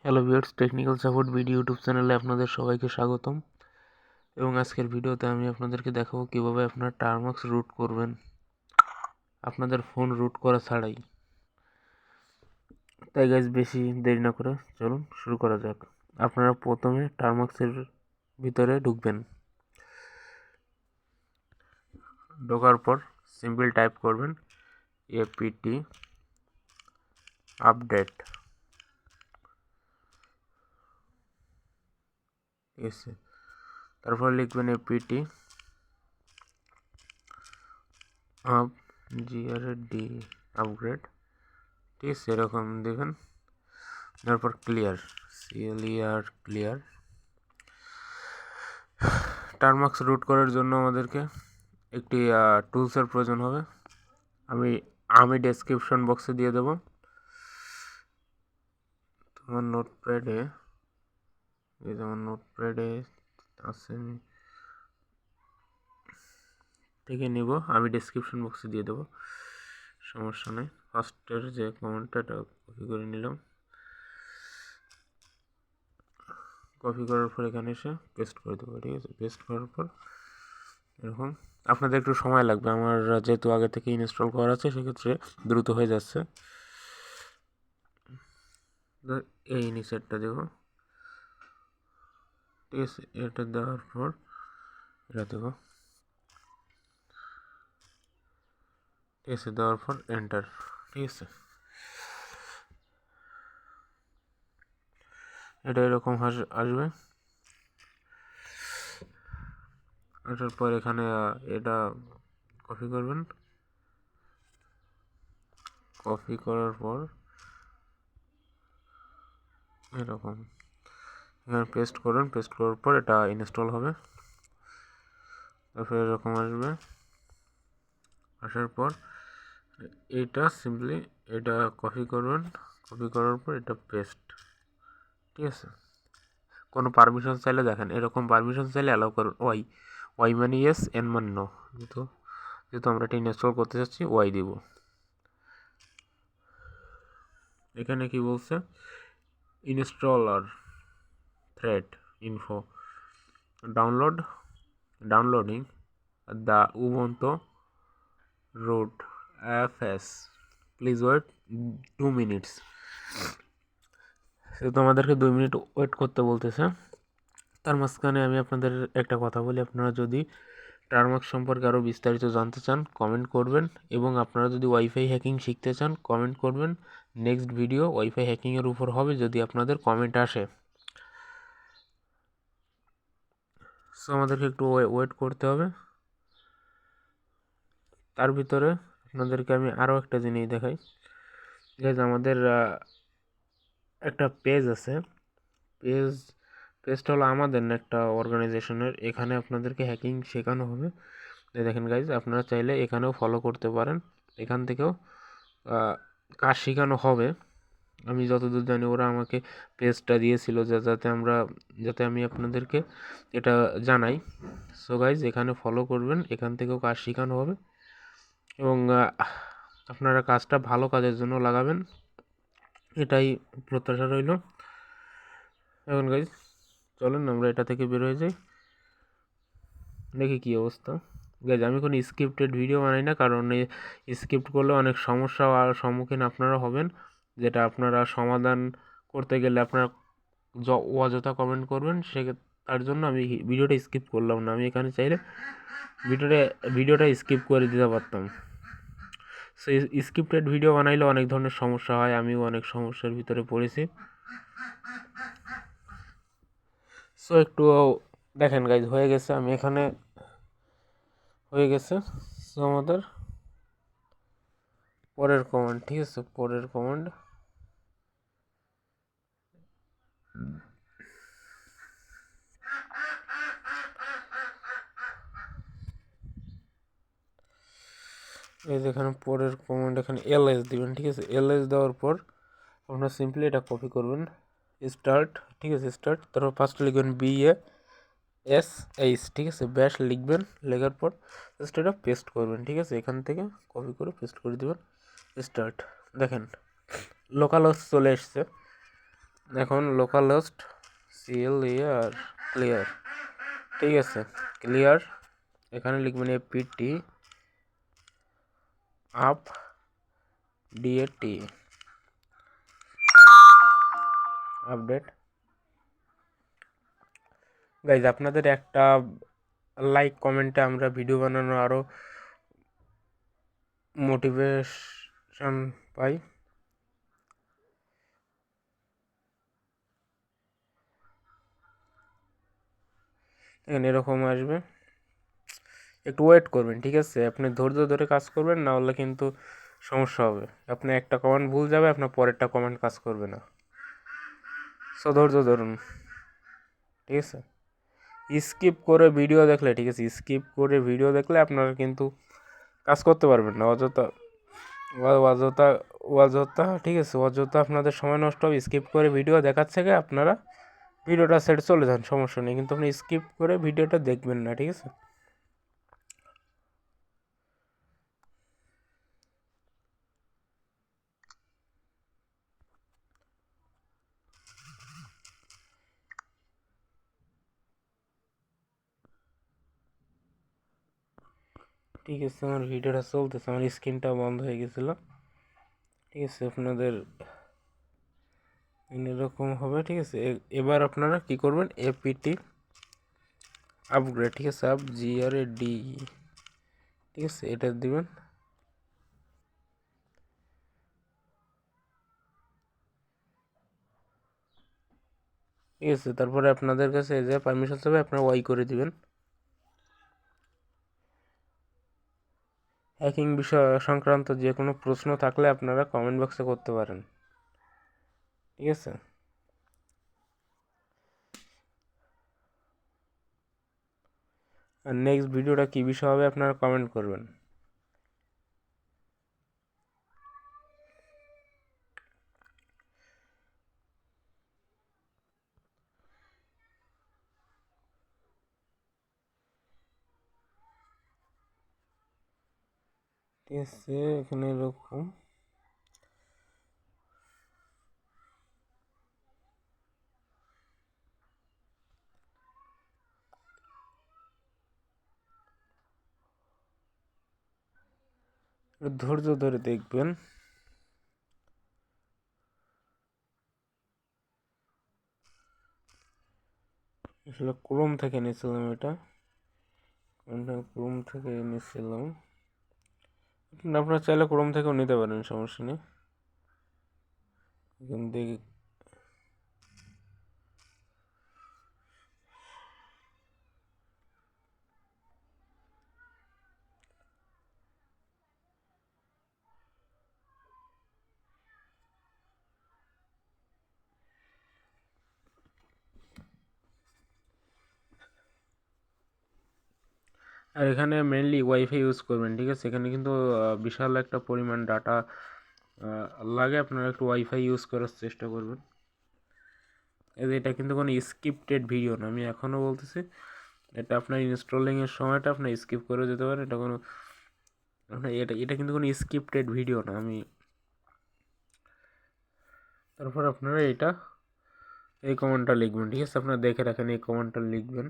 Hello viewers, technical support video YouTube চ্যানেলে আপনাদের সবাইকে স্বাগতম। এবং আজকের ভিডিওতে আমি আপনাদেরকে দেখাবো কিভাবে আপনার টার্মাক্স রুট করবেন আপনাদের ফোন রুট করা ছাড়াই। তাই গাইজ বেশি দেরি না করে চলুন শুরু করা যাক। আপনারা প্রথমে টার্মাক্সের ভিতরে ঢুকবেন। ঢোকার পর সিম্পল টাইপ করবেন এপিটি আপডেট। এসে তারপর লিখবেন এপিটি আপ জিআরডি আপগ্রেড। ঠিক আছে, এরকম দেবেন। তারপর ক্লিয়ার ক্লিয়ার। টার্মাক্স রুট করার জন্য আমাদেরকে একটি টুলসের প্রয়োজন হবে। আমি ডেসক্রিপশন বক্সে দিয়ে দেব। তোমার নোটপ্যাডে আছে, আমি থেকে নিব, আমি ডেসক্রিপশন বক্সে দিয়ে দেবো, সমস্যা নেই। ফার্স্টের যে কমেন্টটা কপি করে নিলাম, কপি করার পর এখানে এসে পেস্ট করে দেবো। ঠিক আছে, পেস্ট করার পর এরকম আপনাদের একটু সময় লাগবে, আমার যেহেতু আগে থেকে ইনস্টল করা আছে সেক্ষেত্রে দ্রুত হয়ে যাচ্ছে। এই নিচেরটা দেব। ঠিক আছে, এটা দেওয়ার পর এটা দেবো। ঠিক আছে, দেওয়ার পর এন্টার। ঠিক আছে, এটা এরকম আসবে। আসার পর এখানে এটা কপি করবেন। কপি করার পর এরকম এখানে পেস্ট করবেন। পেস্ট করার পর এটা ইনস্টল হবে। তারপর এরকম আসবে। আসার পর এটা সিম্পলি এটা কপি করবেন। কপি করার পর এটা পেস্ট। ঠিক আছে, কোনো পারমিশন চাইলে দেখেন, এরকম পারমিশন চাইলে অ্যালাউ করুন। ওয়াই মানে ইয়েস, এন মানে নো। যেহেতু আমরা এটা ইনস্টল করতে চাচ্ছি, ওয়াই দিব। এখানে কি বলছে, installer thread info downloading the Ubuntu root FS, please wait 2 minutes. সেহেতু আমাদেরকে 2 মিনিট ওয়েট করতে বলতেছে। তার মাঝখানে আমি আপনাদের একটা কথা বলি, আপনারা যদি টার্মাক্স সম্পর্কে আরও বিস্তারিত জানতে চান কমেন্ট করবেন, এবং আপনারা যদি ওয়াইফাই হ্যাকিং শিখতে চান কমেন্ট করবেন। নেক্সট ভিডিও ওয়াইফাই হ্যাকিংয়ের উপর হবে যদি আপনাদের কমেন্ট আসে। সো আমাদেরকে একটু ওয়েট করতে হবে। তার ভিতরে আপনাদেরকে আমি আরও একটা জিনিস দেখাই। গাইজ, আমাদের একটা পেজ আছে। পেজটা হলো আমাদের না, একটা অর্গানাইজেশনের। এখানে আপনাদেরকে হ্যাকিং শেখানো হবে। দেখেন গাইজ, আপনারা চাইলে এখানেও ফলো করতে পারেন। এখান থেকেও কাজ শেখানো হবে। আমি যতদূর জানি ওরা আমাকে পেজটা দিয়েছিল যাতে আমি আপনাদেরকে এটা জানাই। সো গাইজ, এখানে ফলো করবেন, এখান থেকেও কাজ শেখানো হবে, এবং আপনারা কাজটা ভালো কাজের জন্য লাগাবেন, এটাই প্রত্যাশা রইল। এখন গাইজ চলেন আমরা এটা থেকে বের হয়ে যাই, দেখি কী অবস্থা। গাইজ, আমি কোনো স্ক্রিপ্টেড ভিডিও বানাই না, কারণ স্ক্রিপ্ট করলে অনেক সমস্যা সম্মুখীন আপনারা হবেন, যেটা আপনারা সমাধান করতে গেলে আপনারা অযথা কমেন্ট করবেন। তার জন্য আমি ভিডিওটা স্কিপ করলাম না। আমি এখানে চাইলে ভিডিওটা স্কিপ করে দিতে পারতাম। সো স্ক্রিপ্টেড ভিডিও বানাইলে অনেক ধরনের সমস্যা হয়, আমিও অনেক সমস্যার ভিতরে পড়েছি। সো একটু দেখেন গাইজ, হয়ে গেছে। আমি এখানে হয়ে গেছে। সো আমাদের পরের কমেন্ট। ঠিক আছে, পরের কমেন্ট এই যে এখানে পরের কমেন্ট, এখানে এলএস দিবেন। ঠিক আছে, এলএস দেওয়ার পর আপনারা সিম্পলি এটা কপি করবেন, স্টার্ট। ঠিক আছে, স্টার্ট। তারপর ফার্স্টে লিখবেন BASH। ঠিক আছে, ব্যাশ লিখবেন। লেখার পর জাস্ট এটা পেস্ট করবেন। ঠিক আছে, এখান থেকে কপি করে পেস্ট করে দেবেন। স্টার্ট। দেখেন লোকাল হোস্ট চলে এসছে। এখন লোকাল হোস্ট CLER ক্লিয়ার, ঠিক আছে ক্লিয়ার। এখানে লিখবেন APT update আপডেট। গাইজ আপনাদের একটা লাইক কমেন্টে আমরা ভিডিও বানানোর আরও মোটিভেশন পাই। এখানে এরকম আসবে, একটু ওয়েট করবেন, ঠিক আছে? আপনি ধৈর্য ধরে কাজ করবেন, না হলে কিন্তু সমস্যা হবে। আপনি একটা কমেন্ট ভুল যাবে, আপনার পরেরটা কমেন্ট কাজ করবে না। সো ধৈর্য ধরুন, ঠিক আছে? স্কিপ করে ভিডিও দেখলে, ঠিক আছে, স্কিপ করে ভিডিও দেখলে আপনারা কিন্তু কাজ করতে পারবেন না। অযথা অযথা অযথা ঠিক আছে, অযথা আপনাদের সময় নষ্ট হবে। স্কিপ করে ভিডিও দেখার থেকে আপনারা ভিডিওটা সেরে চলে যান, সমস্যা নেই, কিন্তু আপনি স্কিপ করে ভিডিওটা দেখবেন না, ঠিক আছে? ঠিক আছে, আমার ভিডিওটা চলতেছে, আমার স্ক্রিনটা বন্ধ হয়ে গেছিলো, ঠিক আছে? আপনাদের এরকম হবে, ঠিক আছে? এবার আপনারা কি করবেন, APT আপগ্রেড, ঠিক আছে, GRADE, ঠিক আছে, এটা দিবেন। ঠিক আছে, তারপরে আপনাদের কাছে যে পারমিশন চাবে আপনারা ওয়াই করে দিবেন। হ্যাকিং বিষয় সংক্রান্ত যে কোনো প্রশ্ন থাকলে আপনারা কমেন্ট বক্সে করতে পারেন, ঠিক আছে? আর নেক্সট ভিডিওটা কী বিষয় হবে আপনারা কমেন্ট করবেন। ঠিক আছে, এখানে এরকম ধৈর্য ধরে দেখবেন। আসলে ক্রোম থেকে নিয়েছিলাম, এটা ক্রোম থেকে নিয়েছিলাম। আপনারা চাইলে ক্রোম থেকেও নিতে পারেন, সমস্যা নেই। এখান থেকে আর এখানে মেনলি ওয়াইফাই ইউজ করবেন, ঠিক আছে? এখানে কিন্তু বিশাল একটা পরিমাণ ডাটা লাগে, আপনারা একটু ওয়াইফাই ইউজ করার চেষ্টা করবেন। এটা কিন্তু কোনো স্ক্রিপ্টেড ভিডিও না, আমি এখনও বলতেছি। এটা আপনার ইনস্টলিংয়ের সময়টা আপনার স্কিপ করে যেতে পারেন, এটা কোনো আপনার এটা কিন্তু কোনো স্ক্রিপ্টেড ভিডিও না। আমি তারপর আপনারা এই কমেন্টটা লিখবেন, ঠিক আছে? আপনারা দেখে রাখেন, এই কমেন্টটা লিখবেন,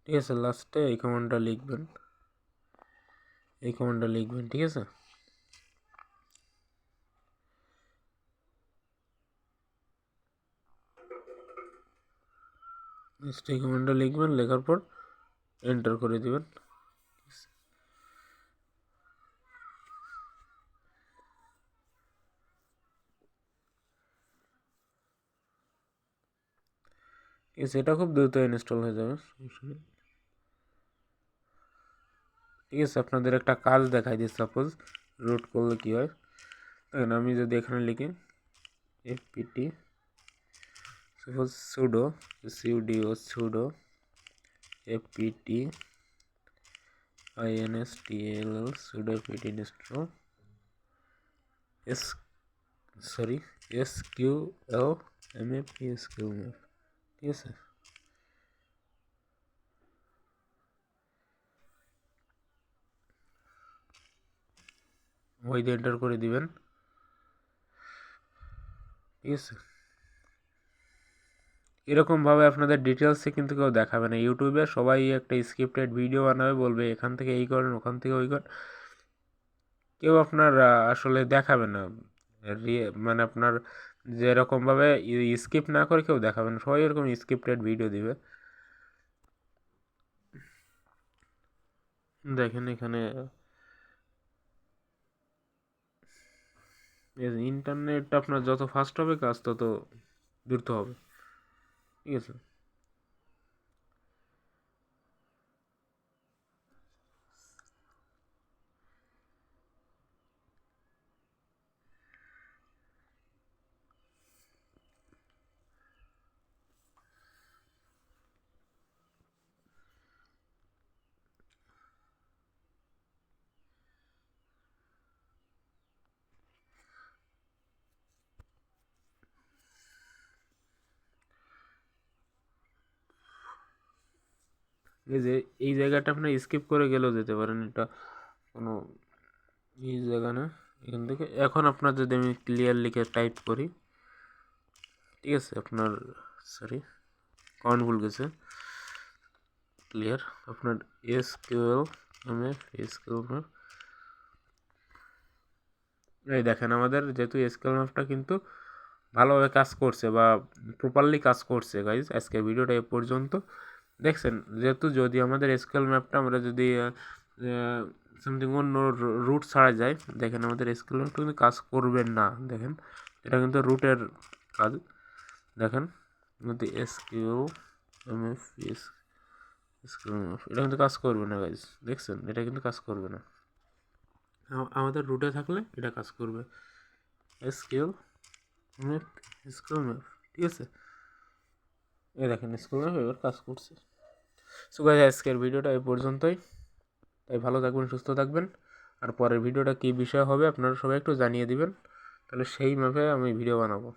ঠিক আছে? লাস্টে এই কমেন্টটা লিখবেন, ঠিক আছে? লাস্টে এই কমেন্টটা লিখবেন, লেখার পর এন্টার করে দিবেন। ঠিক আছে, এটা খুব দ্রুত ইনস্টল হয়ে যাবে, সমস্যা নেই। ঠিক আছে, আপনাদের একটা কাজ দেখাই দিই, সাপোজ রুট করলে কী হয়। দেখেন, আমি যদি এখানে লিখি APT suppose pseudo pseudo APT INSTALL sudo apt install SQL map SQL map, ঠিক আছে? ওই দিয়ে এন্টার করে দিবেন। ঠিক আছে। এরকমভাবে আপনাদের ডিটেলসে কিন্তু কেউ দেখাবে না। ইউটিউবে সবাই একটা স্ক্রিপ্টেড ভিডিও বানাবে, বলবে এখান থেকে এই করেন, ওখান থেকে ওই করেন, কেউ আপনার আসলে দেখাবে না। মানে আপনার যেরকমভাবে স্কিপ না করে কেউ দেখাবে না, সবাই এরকম স্ক্রিপ্টেড ভিডিও দিবে। দেখেন এখানে ইন্টারনেট আপনার যত ফাস্ট হবে কাজ তত দ্রুত হবে, ঠিক আছে। এই যে এই জায়গাটা আপনি স্কিপ করে গেলেও যেতে পারেন, এটা কোনো এই জায়গা না। এখান থেকে এখন আপনার যদি আমি ক্লিয়ার লিখে টাইপ করি, ঠিক আছে, আপনার সরি কাউন্ট ভুল গেছে, ক্লিয়ার আপনার এসকিউএল এমএফ এসকিউএল। এই দেখেন আমাদের যেহেতু এসকিউএল ম্যাপটা কিন্তু ভালোভাবে কাজ করছে বা প্রপারলি কাজ করছে গাইজ। আজকের ভিডিওটা এ পর্যন্ত দেখছেন, যেহেতু যদি আমাদের এসকিউএল ম্যাপটা আমরা যদি সামথিং অন্য রুট ছাড়া যায়, দেখেন আমাদের এসকিউএল ম্যাপটা কিন্তু কাজ করবে না। দেখেন এটা কিন্তু রুটের কাজ। দেখেন যদি এসকিউ এমএফ এসকিউএল ম্যাপ, এটা কিন্তু কাজ করবে না গাইজ। দেখছেন এটা কিন্তু কাজ করবে না, আমাদের রুটে থাকলে এটা কাজ করবে। এসকিউএল ম্যাপ এসকিউএল ম্যাপ, ঠিক আছে। এই দেখেন স্কুল ম্যাপ এবার কাজ করছে। সো গাইস আজকের ভিডিওটা এই পর্যন্তই। তাই ভালো থাকবেন, সুস্থ থাকবেন। আর পরের ভিডিওটা কী বিষয় হবে আপনারা সবাই একটু জানিয়ে দিবেন, তাহলে সেই ম্যাপে আমি ভিডিও বানাবো।